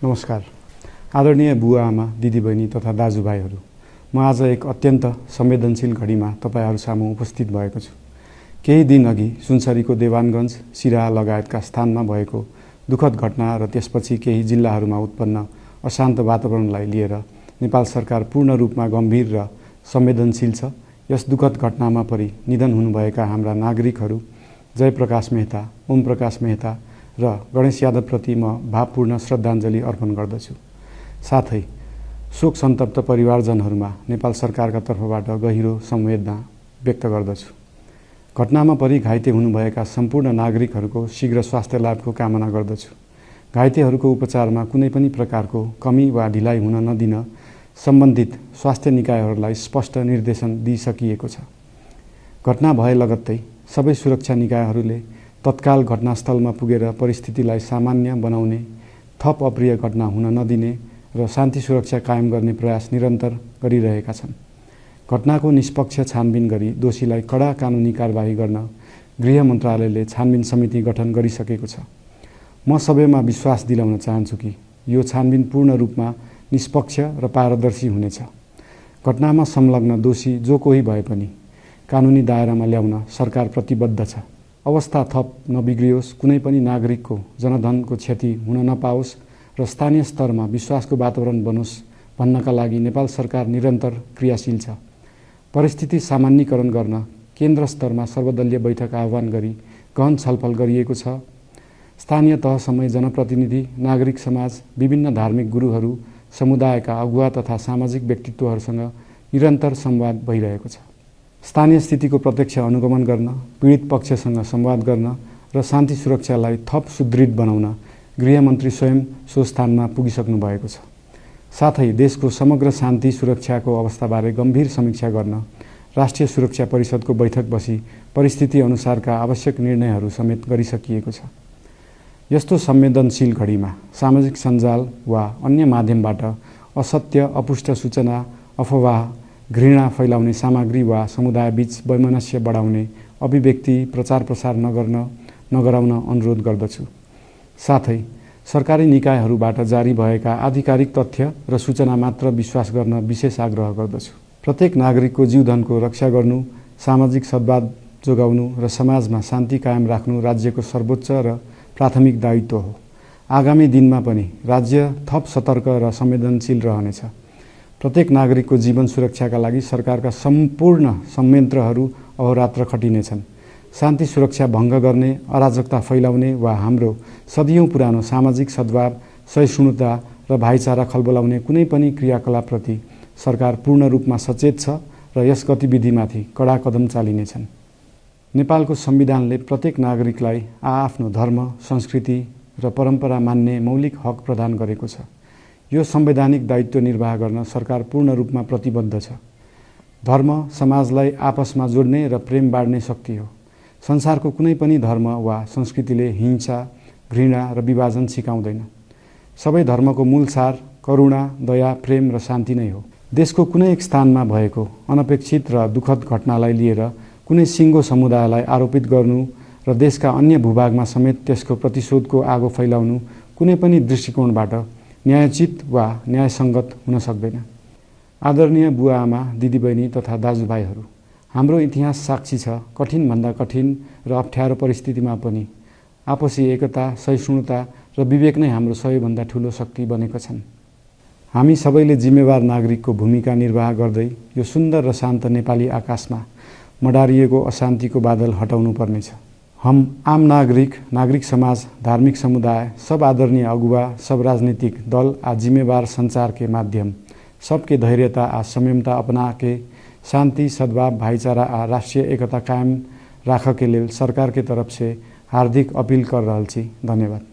नमस्कार। आदरणीय बुवा आमा, दिदीबहिनी तथा दाजुभाइहरू, म आज एक अत्यन्त संवेदनशील घडीमा तपाईहरू सामु उपस्थित भएको छु। केही दिन अघि सुनसरीको देवानगञ्ज, सिराहा लगायतका स्थानमा भएको दुःखद घटना र त्यसपछि केही जिल्लाहरूमा उत्पन्न अशान्त वातावरणलाई लिएर नेपाल सरकार पूर्ण रूपमा गम्भीर र संवेदनशील छ। यस दुःखद घटनामा परि निधन हुनुभएका हाम्रा नागरिकहरू जयप्रकाश मेहता, ओम प्रकाश मेहता र गणेश यादवप्रति म भावपूर्ण श्रद्धाञ्जली अर्पण गर्दछु। साथै शोक सन्तप्त परिवारजनहरूमा नेपाल सरकारका तर्फबाट गहिरो संवेदना व्यक्त गर्दछु। घटनामा परि घाइते हुनुभएका सम्पूर्ण नागरिकहरूको शीघ्र स्वास्थ्य लाभको कामना गर्दछु। घाइतेहरूको उपचारमा कुनै पनि प्रकारको कमी वा ढिलाइ हुन नदिन सम्बन्धित स्वास्थ्य निकायहरूलाई स्पष्ट निर्देशन दिइसकिएको छ। घटना भए लगत्तै सबै सुरक्षा निकायहरूले तत्काल घटनास्थलमा पुगेर परिस्थितिलाई सामान्य बनाउने, थप अप्रिय घटना हुन नदिने र शान्ति सुरक्षा कायम गर्ने प्रयास निरन्तर गरिरहेका छन्। घटनाको निष्पक्ष छानबिन गरी दोषीलाई कडा कानुनी कारबाही गर्न गृह मन्त्रालयले छानबिन समिति गठन गरिसकेको छ। म सबैमा विश्वास दिलाउन चाहन्छु कि यो छानबिन पूर्ण रूपमा निष्पक्ष र पारदर्शी हुनेछ। घटनामा संलग्न दोषी जो कोही भए पनि कानुनी दायरामा ल्याउन सरकार प्रतिबद्ध छ। अवस्था थप नबिग्रियोस्, कुनै पनि नागरिकको जनधनको क्षति हुन नपाओस् र स्थानीय स्तरमा विश्वासको वातावरण बनोस् भन्नका लागि नेपाल सरकार निरन्तर क्रियाशील छ। परिस्थिति सामान्यीकरण गर्न केन्द्र स्तरमा सर्वदलीय बैठक आह्वान गरी गहन छलफल गरिएको छ। स्थानीय तहसम्मै जनप्रतिनिधि, नागरिक समाज, विभिन्न धार्मिक गुरुहरू, समुदायका अगुवा तथा सामाजिक व्यक्तित्वहरूसँग निरन्तर संवाद भइरहेको छ। स्थानीय स्थितिको प्रत्यक्ष अनुगमन गर्न, पीडित पक्षसँग संवाद गर्न र शान्ति सुरक्षालाई थप सुदृढ बनाउन गृहमन्त्री स्वयं सो स्थानमा पुगिसक्नु भएको छ। साथै देशको समग्र शान्ति सुरक्षाको अवस्थाबारे गम्भीर समीक्षा गर्न राष्ट्रिय सुरक्षा परिषदको बैठक बसी परिस्थिति अनुसारका आवश्यक निर्णयहरू समेत गरिसकिएको छ। यस्तो संवेदनशील घडीमा सामाजिक सञ्जाल वा अन्य माध्यमबाट असत्य, अपुष्ट सूचना, अफवाह, घृणा फैलाउने सामग्री वा समुदायबीच वैमनस्य बढाउने अभिव्यक्ति प्रचार प्रसार नगराउन अनुरोध गर्दछु। साथै सरकारी निकायहरूबाट जारी भएका आधिकारिक तथ्य र सूचना मात्र विश्वास गर्न विशेष आग्रह गर्दछु। प्रत्येक नागरिकको जीवधनको रक्षा गर्नु, सामाजिक सद्भाव जोगाउनु र समाजमा शान्ति कायम राख्नु राज्यको सर्वोच्च र प्राथमिक दायित्व हो। आगामी दिनमा पनि राज्य थप सतर्क र संवेदनशील रहनेछ। प्रत्येक नागरिकको जीवन सुरक्षाका लागि सरकारका सम्पूर्ण संयन्त्रहरू अहोरात्र खटिनेछन्। शान्ति सुरक्षा भङ्ग गर्ने, अराजकता फैलाउने वा हाम्रो सदियौं पुरानो सामाजिक सद्भाव, सहिष्णुता र भाइचारा खलबलाउने कुनै पनि क्रियाकलापप्रति सरकार पूर्ण रूपमा सचेत छ र यस गतिविधिमाथि कडा कदम चालिनेछन्। नेपालको संविधानले प्रत्येक नागरिकलाई आआफ्नो धर्म, संस्कृति र परम्परा मान्ने मौलिक हक प्रदान गरेको छ। यो संवैधानिक दायित्व निर्वाह गर्न सरकार पूर्ण रूपमा प्रतिबद्ध छ। धर्म समाजलाई आपसमा जोड्ने र प्रेम बाँड्ने शक्ति हो। संसारको कुनै पनि धर्म वा संस्कृतिले हिंसा, घृणा र विभाजन सिकाउँदैन। सबै धर्मको मूल सार करुणा, दया, प्रेम र शान्ति नै हो। देशको कुनै एक स्थानमा भएको अनपेक्षित र दुःखद घटनालाई लिएर कुनै सिङ्गो समुदायलाई आरोपित गर्नु र देशका अन्य भूभागमा समेत त्यसको प्रतिशोधको आगो फैलाउनु कुनै पनि दृष्टिकोणबाट न्यायोचित वा न्यायसङ्गत हुन सक्दैन। आदरणीय बुवा आमा, दिदीबहिनी तथा दाजुभाइहरू, हाम्रो इतिहास साक्षी छ कठिनभन्दा कठिन र अप्ठ्यारो परिस्थितिमा पनि आपसी एकता, सहिष्णुता र विवेक नै हाम्रो सबैभन्दा ठूलो शक्ति बनेका छन्। हामी सबैले जिम्मेवार नागरिकको भूमिका निर्वाह गर्दै यो सुन्दर र शान्त नेपाली आकाशमा मडारिएको अशान्तिको बादल हटाउनु पर्नेछ। हम आम नागरिक, नागरिक समाज, धार्मिक समुदाय, सब आदरणीय अगुवा, सब राजनीतिक दल आ जिम्मेवार संचार के माध्यम सबके धैर्यता आ संयमता अपना के शांति, सद्भाव, भाईचारा आ राष्ट्रीय एकता कायम राख के लेल सरकार के तरफ से हार्दिक अपील कर रहल छी। धन्यवाद।